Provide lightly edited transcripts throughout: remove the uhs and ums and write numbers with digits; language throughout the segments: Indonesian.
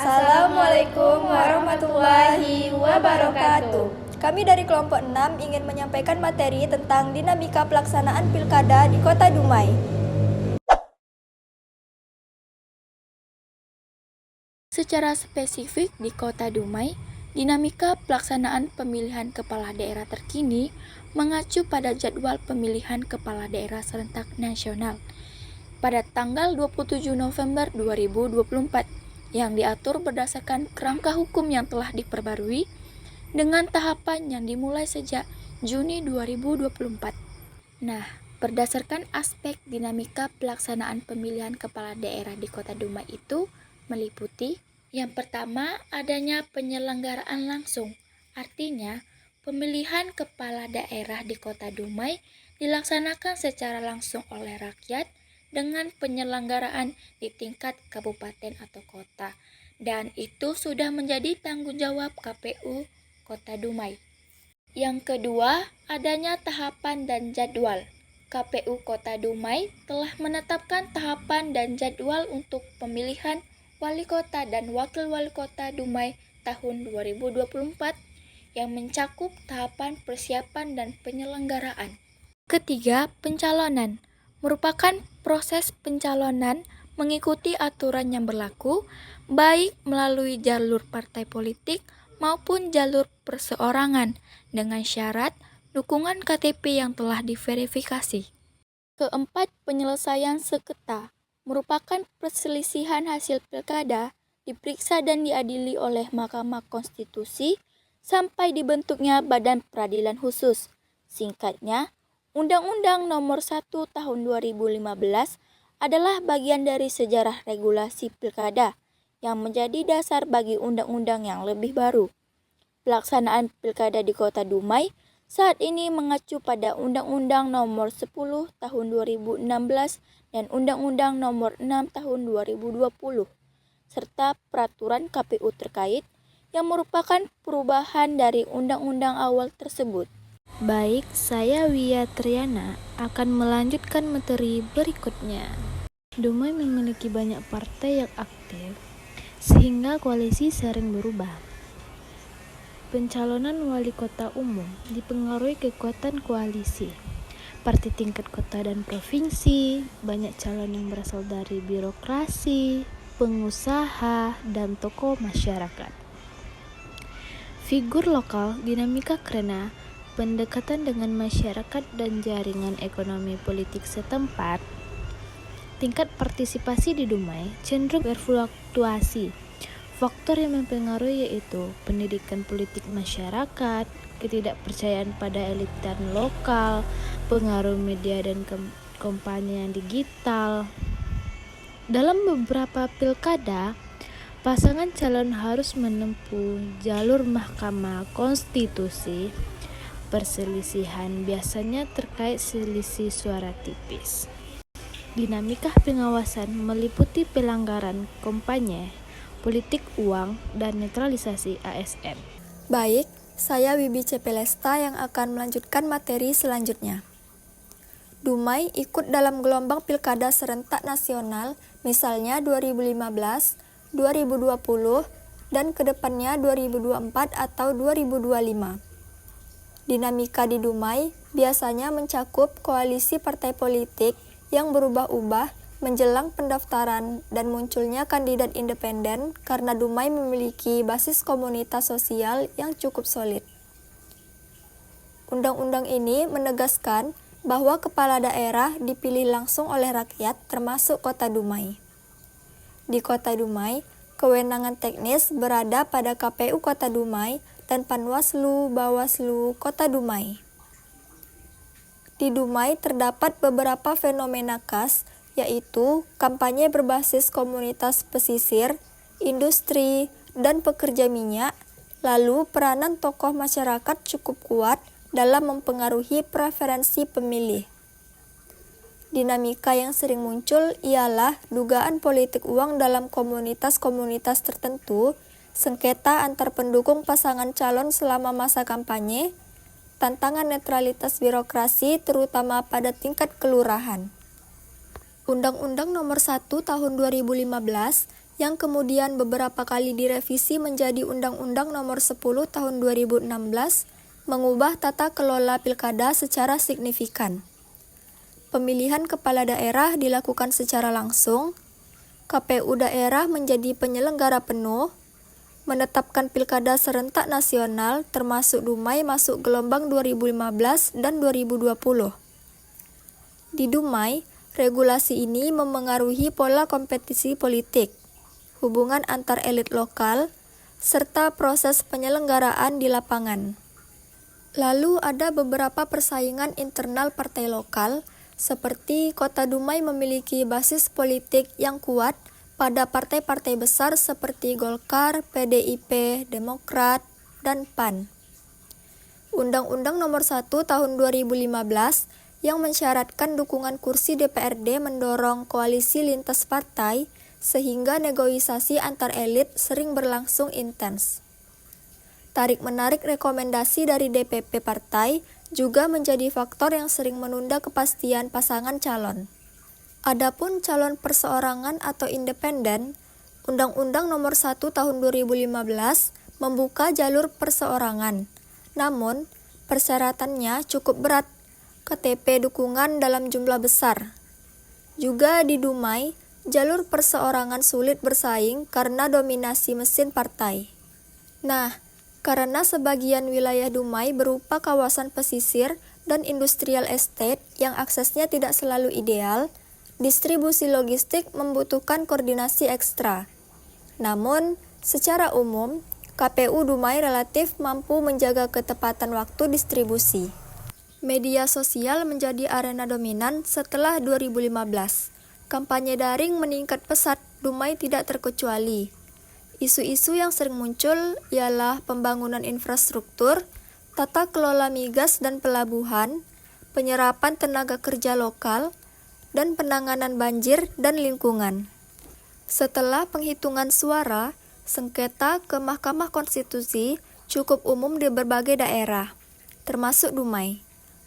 Assalamualaikum warahmatullahi wabarakatuh. Kami dari kelompok 6 ingin menyampaikan materi tentang dinamika pelaksanaan pilkada di Kota Dumai. Secara spesifik di Kota Dumai, dinamika pelaksanaan pemilihan kepala daerah terkini mengacu pada jadwal pemilihan kepala daerah serentak nasional pada tanggal 27 November 2024 yang diatur berdasarkan kerangka hukum yang telah diperbarui dengan tahapan yang dimulai sejak Juni 2024. Nah, berdasarkan aspek dinamika pelaksanaan pemilihan kepala daerah di Kota Dumai itu meliputi yang pertama adanya penyelenggaraan langsung. Artinya, pemilihan kepala daerah di Kota Dumai dilaksanakan secara langsung oleh rakyat dengan penyelenggaraan di tingkat kabupaten atau kota, dan itu sudah menjadi tanggung jawab KPU Kota Dumai. Yang kedua, adanya tahapan dan jadwal. KPU Kota Dumai telah menetapkan tahapan dan jadwal untuk pemilihan wali kota dan wakil wali kota Dumai tahun 2024 yang mencakup tahapan persiapan dan penyelenggaraan. Ketiga, pencalonan. Merupakan proses pencalonan mengikuti aturan yang berlaku, baik melalui jalur partai politik maupun jalur perseorangan, dengan syarat dukungan KTP yang telah diverifikasi. Keempat, penyelesaian sengketa. Merupakan perselisihan hasil pilkada diperiksa dan diadili oleh Mahkamah Konstitusi sampai dibentuknya Badan Peradilan Khusus. Singkatnya, Undang-Undang Nomor 1 Tahun 2015 adalah bagian dari sejarah regulasi pilkada yang menjadi dasar bagi undang-undang yang lebih baru. Pelaksanaan pilkada di Kota Dumai saat ini mengacu pada Undang-Undang Nomor 10 Tahun 2016 dan Undang-Undang Nomor 6 Tahun 2020 serta peraturan KPU terkait yang merupakan perubahan dari undang-undang awal tersebut. Baik, saya Wia Triana akan melanjutkan materi berikutnya. Dumai memiliki banyak partai yang aktif, sehingga koalisi sering berubah. Pencalonan wali kota umum dipengaruhi kekuatan koalisi. Partai tingkat kota dan provinsi, banyak calon yang berasal dari birokrasi, pengusaha, dan tokoh masyarakat. Figur lokal dinamika karena pendekatan dengan masyarakat dan jaringan ekonomi politik setempat. Tingkat partisipasi di Dumai cenderung berfluktuasi. Faktor yang mempengaruhi yaitu pendidikan politik masyarakat, ketidakpercayaan pada elit dan lokal, pengaruh media dan kampanye digital. Dalam beberapa pilkada, pasangan calon harus menempuh jalur Mahkamah Konstitusi. Perselisihan biasanya terkait selisih suara tipis. Dinamika pengawasan meliputi pelanggaran kampanye, politik uang, dan netralisasi ASN. Baik, saya Wibi Cepelesta yang akan melanjutkan materi selanjutnya. Dumai ikut dalam gelombang pilkada serentak nasional, misalnya 2015, 2020, dan kedepannya 2024 atau 2025. Dinamika di Dumai biasanya mencakup koalisi partai politik yang berubah-ubah menjelang pendaftaran dan munculnya kandidat independen karena Dumai memiliki basis komunitas sosial yang cukup solid. Undang-undang ini menegaskan bahwa kepala daerah dipilih langsung oleh rakyat termasuk Kota Dumai. Di Kota Dumai, kewenangan teknis berada pada KPU Kota Dumai dan Panwaslu Bawaslu Kota Dumai. Di Dumai terdapat beberapa fenomena khas, yaitu kampanye berbasis komunitas pesisir, industri, dan pekerja minyak, lalu peranan tokoh masyarakat cukup kuat dalam mempengaruhi preferensi pemilih. Dinamika yang sering muncul ialah dugaan politik uang dalam komunitas-komunitas tertentu, sengketa antar pendukung pasangan calon selama masa kampanye, tantangan netralitas birokrasi terutama pada tingkat kelurahan. Undang-Undang Nomor 1 Tahun 2015 yang kemudian beberapa kali direvisi menjadi Undang-Undang Nomor 10 Tahun 2016 mengubah tata kelola pilkada secara signifikan. Pemilihan kepala daerah dilakukan secara langsung, KPU daerah menjadi penyelenggara penuh, menetapkan pilkada serentak nasional termasuk Dumai masuk gelombang 2015 dan 2020. Di Dumai, regulasi ini memengaruhi pola kompetisi politik, hubungan antar elit lokal, serta proses penyelenggaraan di lapangan. Lalu ada beberapa persaingan internal partai lokal, seperti Kota Dumai memiliki basis politik yang kuat pada partai-partai besar seperti Golkar, PDIP, Demokrat, dan PAN. Undang-Undang Nomor 1 Tahun 2015 yang mensyaratkan dukungan kursi DPRD mendorong koalisi lintas partai sehingga negosiasi antar elit sering berlangsung intens. Tarik-menarik rekomendasi dari DPP partai juga menjadi faktor yang sering menunda kepastian pasangan calon. Adapun calon perseorangan atau independen, Undang-Undang Nomor 1 Tahun 2015 membuka jalur perseorangan. Namun, persyaratannya cukup berat, KTP dukungan dalam jumlah besar. Juga di Dumai, jalur perseorangan sulit bersaing karena dominasi mesin partai. Nah, karena sebagian wilayah Dumai berupa kawasan pesisir dan industrial estate yang aksesnya tidak selalu ideal, distribusi logistik membutuhkan koordinasi ekstra. Namun, secara umum, KPU Dumai relatif mampu menjaga ketepatan waktu distribusi. Media sosial menjadi arena dominan setelah 2015. Kampanye daring meningkat pesat, Dumai tidak terkecuali. Isu-isu yang sering muncul ialah pembangunan infrastruktur, tata kelola migas dan pelabuhan, penyerapan tenaga kerja lokal, dan penanganan banjir dan lingkungan. Setelah penghitungan suara, sengketa ke Mahkamah Konstitusi cukup umum di berbagai daerah, termasuk Dumai.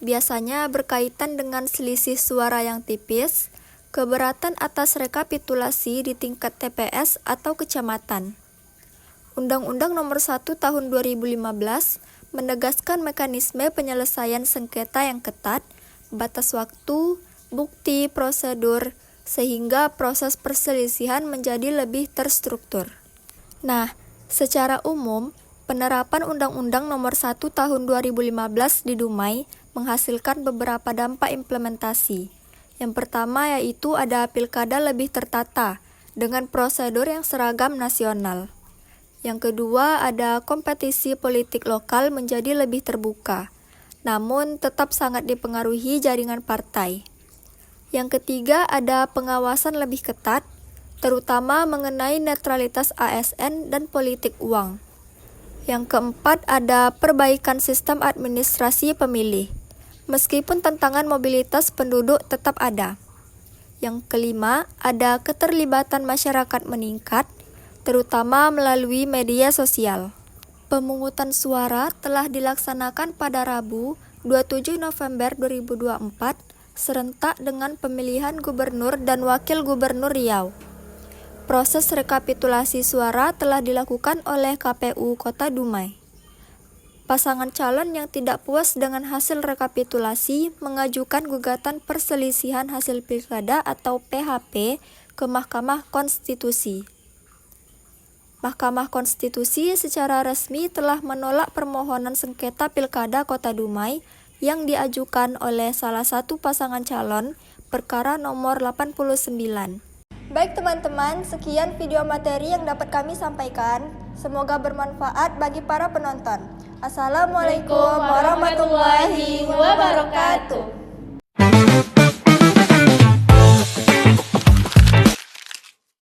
Biasanya berkaitan dengan selisih suara yang tipis, keberatan atas rekapitulasi di tingkat TPS atau kecamatan. Undang-Undang Nomor 1 Tahun 2015 menegaskan mekanisme penyelesaian sengketa yang ketat, batas waktu, bukti, prosedur, sehingga proses perselisihan menjadi lebih terstruktur. Nah, secara umum, penerapan Undang-Undang Nomor 1 Tahun 2015 di Dumai menghasilkan beberapa dampak implementasi. Yang pertama yaitu ada pilkada lebih tertata dengan prosedur yang seragam nasional. Yang kedua ada kompetisi politik lokal menjadi lebih terbuka, namun tetap sangat dipengaruhi jaringan partai. Yang ketiga ada pengawasan lebih ketat, terutama mengenai netralitas ASN dan politik uang. Yang keempat ada perbaikan sistem administrasi pemilih. Meskipun tantangan mobilitas penduduk tetap ada. Yang kelima, ada keterlibatan masyarakat meningkat, terutama melalui media sosial. Pemungutan suara telah dilaksanakan pada Rabu, 27 November 2024, serentak dengan pemilihan gubernur dan wakil gubernur Riau. Proses rekapitulasi suara telah dilakukan oleh KPU Kota Dumai. Pasangan calon yang tidak puas dengan hasil rekapitulasi mengajukan gugatan perselisihan hasil pilkada atau PHP ke Mahkamah Konstitusi. Mahkamah Konstitusi secara resmi telah menolak permohonan sengketa pilkada Kota Dumai yang diajukan oleh salah satu pasangan calon perkara nomor 89. Baik teman-teman, sekian video materi yang dapat kami sampaikan. Semoga bermanfaat bagi para penonton. Assalamualaikum warahmatullahi wabarakatuh.